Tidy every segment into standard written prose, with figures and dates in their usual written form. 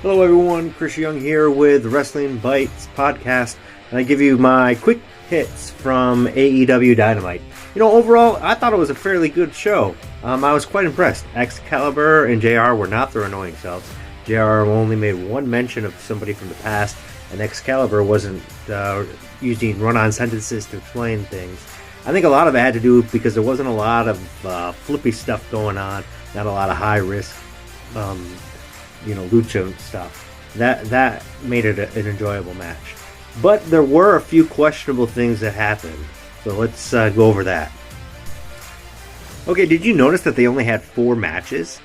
Hello everyone, Chris Young here with Wrestling Bites Podcast, and I give you my quick hits from AEW Dynamite. Overall, I thought it was a fairly good show. I was quite impressed. Excalibur and JR were not their annoying selves. JR only made one mention of somebody from the past, and Excalibur wasn't using run-on sentences to explain things. I think a lot of it had to do because there wasn't a lot of flippy stuff going on, not a lot of high-risk lucha stuff. That made it an enjoyable match. But there were a few questionable things that happened. So let's go over that. Okay, did you notice that they only had 4 matches?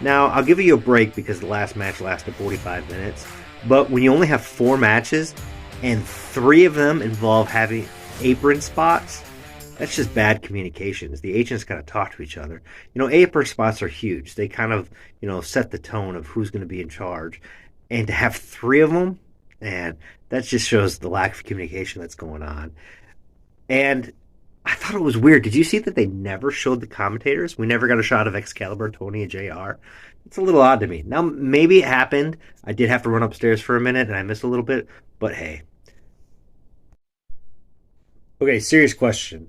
Now, I'll give you a break because the last match lasted 45 minutes. But when you only have 4 matches and 3 of them involve having apron spots, that's just bad communications. The agents got to talk to each other. Apron spots are huge. They kind of, set the tone of who's going to be in charge. And to have 3 of them, and that just shows the lack of communication that's going on. And I thought it was weird. Did you see that they never showed the commentators? We never got a shot of Excalibur, Tony, and JR. It's a little odd to me. Now, maybe it happened. I did have to run upstairs for a minute, and I missed a little bit. But hey. Okay, serious question.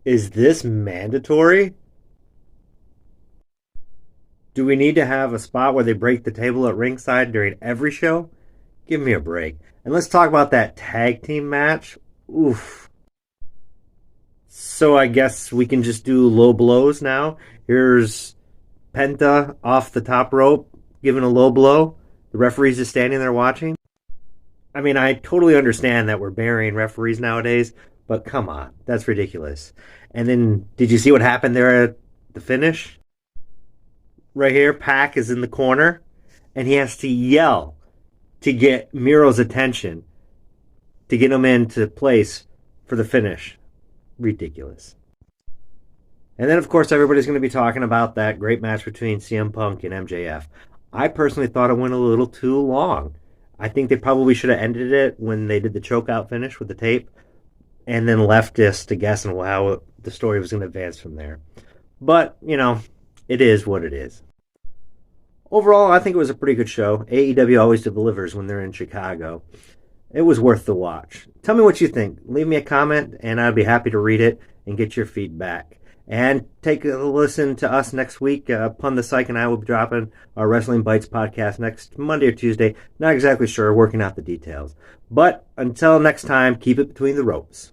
Is this mandatory? Do we need to have a spot where they break the table at ringside during every show? Give me a break. And let's talk about that tag team match. Oof. So I guess we can just do low blows now. Here's Penta off the top rope, giving a low blow. The referee's just standing there watching. I mean, I totally understand that we're burying referees nowadays, but come on, that's ridiculous. And then, did you see what happened there at the finish? Right here, Pac is in the corner, and he has to yell to get Miro's attention, to get him into place for the finish. Ridiculous. And then, of course, everybody's going to be talking about that great match between CM Punk and MJF. I personally thought it went a little too long. I think they probably should have ended it when they did the chokeout finish with the tape, and then left us to guess on how the story was going to advance from there. But, it is what it is. Overall, I think it was a pretty good show. AEW always delivers when they're in Chicago. It was worth the watch. Tell me what you think. Leave me a comment, and I'd be happy to read it and get your feedback. And take a listen to us next week. Pun the Psych and I will be dropping our Wrestling Bites podcast next Monday or Tuesday. Not exactly sure, working out the details. But until next time, keep it between the ropes.